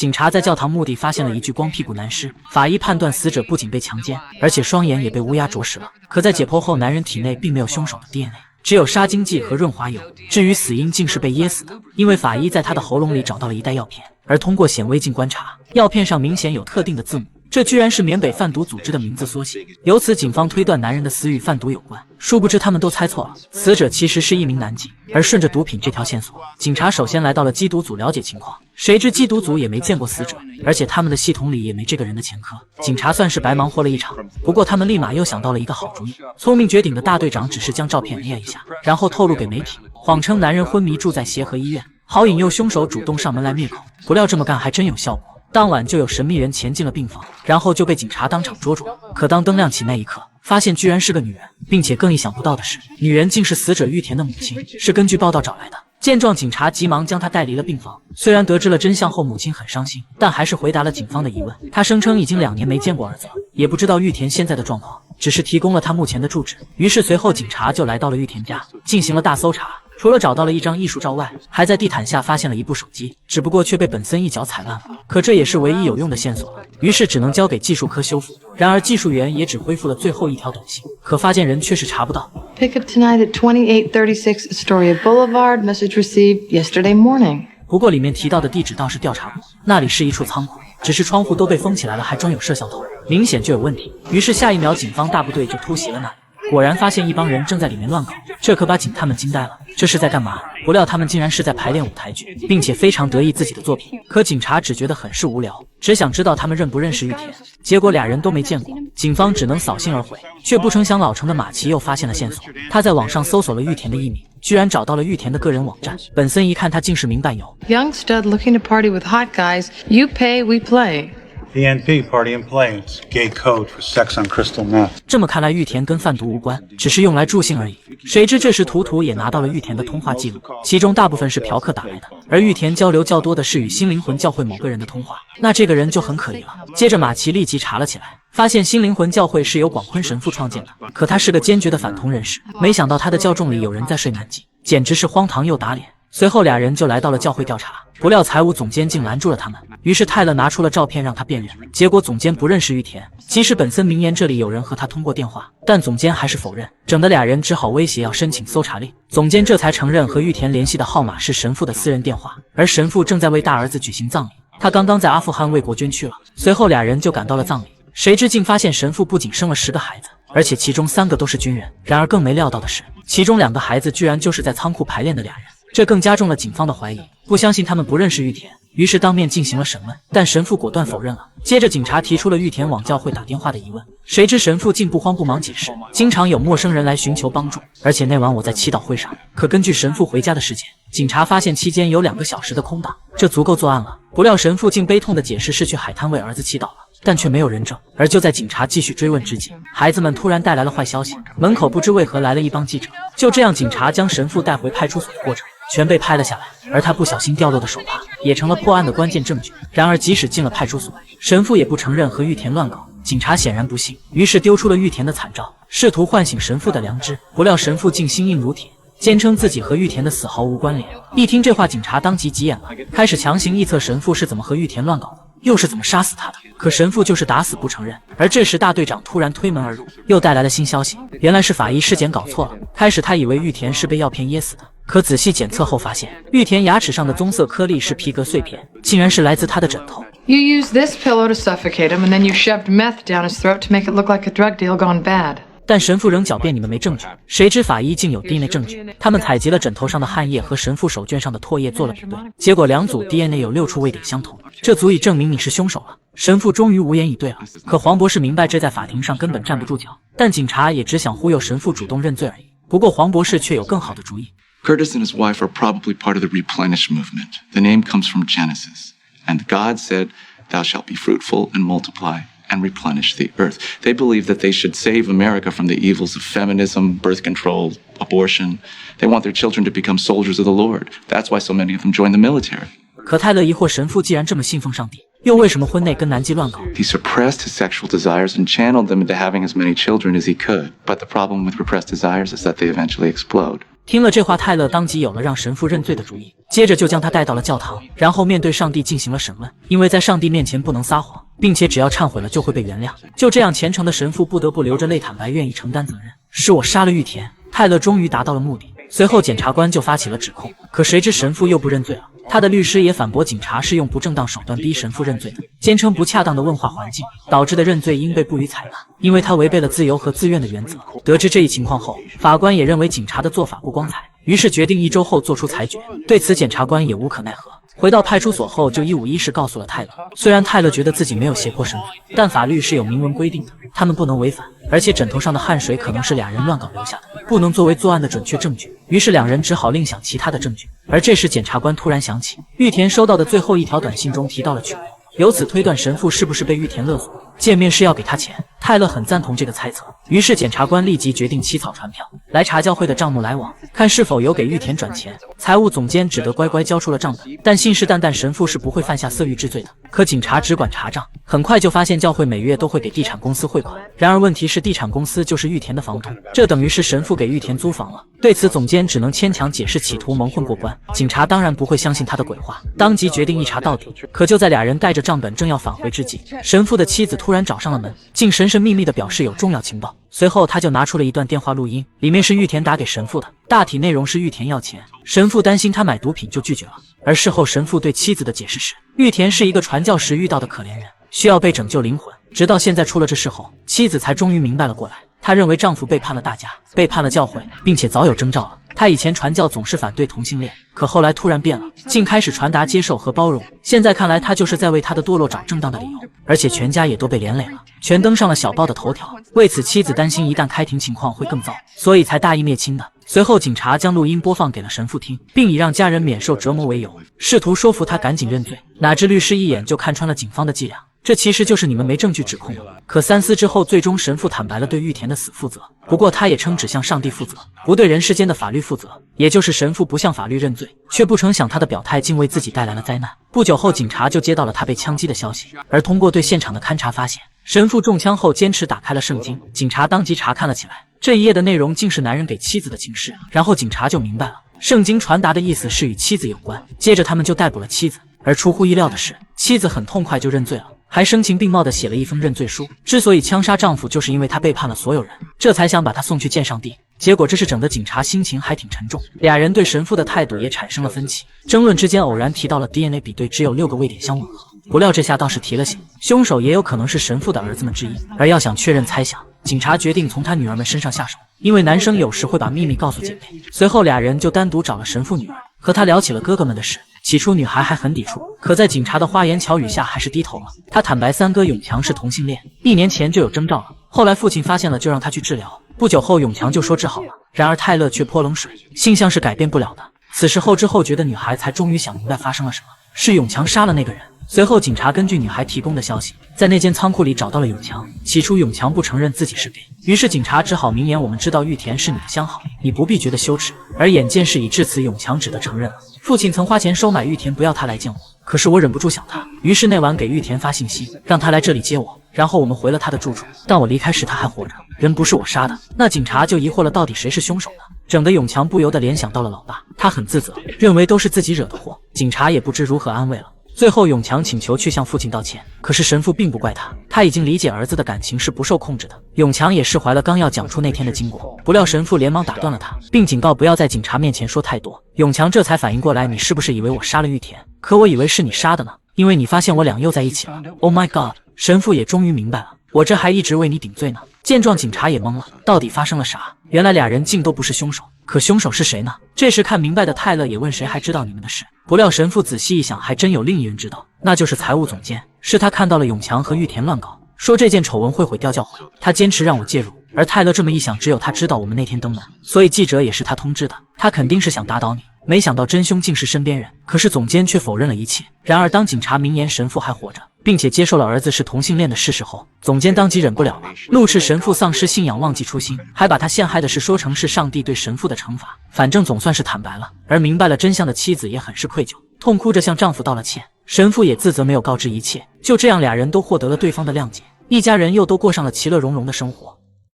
警察在教堂墓地发现了一具光屁股男尸，法医判断死者不仅被强奸，而且双眼也被乌鸦啄食了。可在解剖后，男人体内并没有凶手的 DNA， 只有杀精剂和润滑油。至于死因，竟是被噎死的，因为法医在他的喉咙里找到了一袋药片，而通过显微镜观察，药片上明显有特定的字母。 这居然是缅北贩毒组织的名字缩写，由此警方推断男人的死与贩毒有关。殊不知他们都猜错了，死者其实是一名男妓。而顺着毒品这条线索，警察首先来到了缉毒组了解情况，谁知缉毒组也没见过死者，而且他们的系统里也没这个人的前科。警察算是白忙活了一场。不过他们立马又想到了一个好主意，聪明绝顶的大队长只是将照片 AI 一下，然后透露给媒体，谎称男人昏迷住在协和医院，好引诱凶手主动上门来灭口。不料这么干还真有效果。 当晚就有神秘人潜进了病房，然后就被警察当场捉住了。可当灯亮起那一刻，发现居然是个女人，并且更意想不到的是，女人竟是死者玉田的母亲，是根据报道找来的。见状，警察急忙将她带离了病房。虽然得知了真相后，母亲很伤心，但还是回答了警方的疑问。她声称已经2年没见过儿子了，也不知道玉田现在的状况，只是提供了她目前的住址。于是随后警察就来到了玉田家，进行了大搜查。 除了找到了一张艺术照外，还在地毯下发现了一部手机，只不过却被本森一脚踩烂了。可这也是唯一有用的线索了，于是只能交给技术科修复。然而技术员也只恢复了最后一条短信，可发件人却是查不到。Pick up tonight at 2836 Astoria Boulevard. Message received yesterday morning. 不过里面提到的地址倒是调查过，那里是一处仓库，只是窗户都被封起来了，还装有摄像头，明显就有问题。于是下一秒，警方大部队就突袭了那里。 果然发现一帮人正在里面乱搞，这可把警探们惊呆了。这是在干嘛？不料他们竟然是在排练舞台剧，并且非常得意自己的作品。可警察只觉得很是无聊，只想知道他们认不认识玉田。结果俩人都没见过，警方只能扫兴而回。却不成想，老成的马奇又发现了线索。他在网上搜索了玉田的艺名，居然找到了玉田的个人网站。本森一看，他竟是明伴游。Young stud looking to party with hot guys. You pay, we play. PNP, party and play. It's gay code for sex on crystal meth. 这么看来，玉田跟贩毒无关，只是用来助兴而已。谁知这时图图也拿到了玉田的通话记录，其中大部分是嫖客打来的，而玉田交流较多的是与新灵魂教会某个人的通话。那这个人就很可疑了。接着马奇立即查了起来，发现新灵魂教会是由广坤神父创建的，可他是个坚决的反同人士。没想到他的教众里有人在睡男妓，简直是荒唐又打脸。随后俩人就来到了教会调查，不料财务总监竟拦住了他们。于是泰勒拿出了照片让他辨认，结果总监不认识玉田。即使本森明言这里有人和他通过电话，但总监还是否认，整的俩人只好威胁要申请搜查令。总监这才承认和玉田联系的号码是神父的私人电话，而神父正在为大儿子举行葬礼，他刚刚在阿富汗为国捐躯了。随后俩人就赶到了葬礼，谁知竟发现神父不仅生了10个孩子，而且其中3个都是军人。然而更没料到的是，其中2个孩子居然就是在仓库排练的俩人。这更加重了警方的怀疑，不相信他们不认识玉田，于是当面进行了审问，但神父果断否认了。接着警察提出了玉田往教会打电话的疑问，谁知神父竟不慌不忙解释，经常有陌生人来寻求帮助，而且那晚我在祈祷会上。可根据神父回家的时间，警察发现期间有2个小时的空档，这足够作案了。不料神父竟悲痛地解释是去海滩为儿子祈祷了，但却没有人证。而就在警察继续追问之际，孩子们突然带来了坏消息，门口不知为何来了一帮记者。就这样，警察将神父带回派出所的过程全被拍了下来，而他不小心掉落的手帕也成了破案的关键证据。然而即使进了派出所，神父也不承认和玉田乱搞，警察显然不信，于是丢出了玉田的惨照，试图唤醒神父的良知。不料神父竟心硬如铁，坚称自己和玉田的死毫无关联。一听这话，警察当即急眼了，开始强行臆测神父是怎么和玉田乱搞的，又是怎么杀死他的。可神父就是打死不承认。而这时大队长突然推门而入，又带来了新消息，原来是法医尸检搞错了。开始他以为玉田是被药片噎死的，可仔细检测后发现，玉田牙齿上的棕色颗粒是皮革碎片，竟然是来自他的枕头。You used this pillow to suffocate him, and then you shoved meth down his throat to make it look like a drug deal gone bad. 但神父仍狡辩你们没证据，谁知法医竟有 DNA 证据。他们采集了枕头上的汗液和神父手绢上的唾液做了比对，结果2组 DNA 有6处位点相同，这足以证明你是凶手了。神父终于无言以对了。可黄博士明白这在法庭上根本站不住脚，但警察也只想忽悠神父主动认罪而已。不过黄博士却有更好的主意。Curtis and his wife are probably part of the replenish movement. The name comes from Genesis, and God said, "Thou shalt be fruitful and multiply." and replenish the earth. They believe that they should save America from the evils of feminism, birth control, abortion. They want their children to become soldiers of the Lord. That's why so many of them join the military. 可泰勒疑惑，神父既然这么信奉上帝，又为什么婚内跟男妓乱搞？ He suppressed his sexual desires and channeled them into having as many children as he could. But the problem with repressed desires is that they eventually explode. 听了这话，泰勒当即有了让神父认罪的主意，接着就将他带到了教堂，然后面对上帝进行了审问。因为在上帝面前不能撒谎，并且只要忏悔了就会被原谅。就这样，虔诚的神父不得不流着泪坦白，愿意承担责任，是我杀了玉田。泰勒终于达到了目的。随后检察官就发起了指控，可谁知神父又不认罪了。他的律师也反驳警察是用不正当手段逼神父认罪的，坚称不恰当的问话环境导致的认罪应被不予采纳，因为他违背了自由和自愿的原则。得知这一情况后，法官也认为警察的做法不光彩，于是决定1周后做出裁决。对此，检察官也无可奈何。回到派出所后，就一五一十告诉了泰勒。虽然泰勒觉得自己没有胁迫神父，但法律是有明文规定的，他们不能违反，而且枕头上的汗水可能是俩人乱搞留下的，不能作为作案的准确证据。于是两人只好另想其他的证据。而这时，检察官突然想起玉田收到的最后一条短信中提到了取物，由此推断神父是不是被玉田勒索，见面是要给他钱。泰勒很赞同这个猜测，于是检察官立即决定起草传票，来查教会的账目来往，看是否有给玉田转钱。财务总监只得乖乖交出了账本，但信誓旦旦神父是不会犯下色欲之罪的。可警察只管查账，很快就发现教会每月都会给地产公司汇款。然而问题是，地产公司就是玉田的房东，这等于是神父给玉田租房了。对此，总监只能牵强解释企图蒙混过关。警察当然不会相信他的鬼话，当即决定一查到底。可就在俩人带着账本正要返回之际，神父的妻子突然找上了门，竟神神秘秘地表示有重要情报。随后他就拿出了一段电话录音，里面是玉田打给神父的，大体内容是玉田要钱，神父担心他买毒品就拒绝了。而事后神父对妻子的解释是，玉田是一个传教时遇到的可怜人，需要被拯救灵魂。直到现在出了这事后，妻子才终于明白了过来。她认为丈夫背叛了大家，背叛了教会，并且早有征兆了。她以前传教总是反对同性恋，可后来突然变了，竟开始传达接受和包容。现在看来，她就是在为她的堕落找正当的理由，而且全家也都被连累了，全登上了小报的头条。为此，妻子担心一旦开庭情况会更糟，所以才大义灭亲的。随后，警察将录音播放给了神父听，并以让家人免受折磨为由，试图说服他赶紧认罪。哪知律师一眼就看穿了警方的伎俩，这其实就是你们没证据指控我。可三思之后，最终神父坦白了对玉田的死负责，不过他也称只向上帝负责，不对人世间的法律负责，也就是神父不向法律认罪。却不成想他的表态竟为自己带来了灾难。不久后，警察就接到了他被枪击的消息，而通过对现场的勘查发现，神父中枪后坚持打开了圣经，警察当即查看了起来。这一页的内容竟是男人给妻子的情诗，然后警察就明白了，圣经传达的意思是与妻子有关。接着他们就逮捕了妻子，而出乎意料的是，妻子很痛快就认罪了，还声情并茂地写了一封认罪书。之所以枪杀丈夫，就是因为他背叛了所有人，这才想把他送去见上帝。结果这事整得警察心情还挺沉重，俩人对神父的态度也产生了分歧。争论之间偶然提到了 DNA 比对只有6个位点相吻合，不料这下倒是提了醒，凶手也有可能是神父的儿子们之一。而要想确认猜想，警察决定从他女儿们身上下手，因为男生有时会把秘密告诉姐妹。随后俩人就单独找了神父女儿，和他聊起了哥哥们的事。起初女孩还很抵触，可在警察的花言巧语下还是低头了。她坦白三哥永强是同性恋，1年前就有征兆了，后来父亲发现了就让他去治疗，不久后永强就说治好了。然而泰勒却泼冷水，性向是改变不了的。此时后知后觉的女孩才终于想明白发生了什么，是永强杀了那个人。随后警察根据女孩提供的消息，在那间仓库里找到了永强。起初永强不承认自己是 gay， 于是警察只好明言，我们知道玉田是你的相好，你不必觉得羞耻。而眼见事已至此，永强只得承认了，父亲曾花钱收买玉田不要他来见我，可是我忍不住想他，于是那晚给玉田发信息，让他来这里接我，然后我们回了他的住处，但我离开时他还活着，人不是我杀的。那警察就疑惑了，到底谁是凶手呢？整得永强不由得联想到了老爸，他很自责，认为都是自己惹的祸。警察也不知如何安慰了。最后永强请求去向父亲道歉，可是神父并不怪他，他已经理解儿子的感情是不受控制的。永强也释怀了，刚要讲出那天的经过，不料神父连忙打断了他，并警告不要在警察面前说太多。永强这才反应过来，你是不是以为我杀了玉田？可我以为是你杀的呢，因为你发现我俩又在一起了。Oh my god！ 神父也终于明白了，我这还一直为你顶罪呢。见状警察也懵了，到底发生了啥？原来俩人竟都不是凶手，可凶手是谁呢？这时看明白的泰勒也问，谁还知道你们的事？不料神父仔细一想，还真有另一人知道，那就是财务总监。是他看到了永强和玉田乱搞，说这件丑闻会毁掉教会，他坚持让我介入。而泰勒这么一想，只有他知道我们那天登门，所以记者也是他通知的，他肯定是想打倒你。没想到真凶竟是身边人，可是总监却否认了一切。然而当警察明言神父还活着，并且接受了儿子是同性恋的事实后，总监当即忍不了了，怒斥神父丧失信仰，忘记初心，还把他陷害的事说成是上帝对神父的惩罚。反正总算是坦白了。而明白了真相的妻子也很是愧疚，痛哭着向丈夫道了歉。神父也自责没有告知一切。就这样，俩人都获得了对方的谅解，一家人又都过上了其乐融融的生活。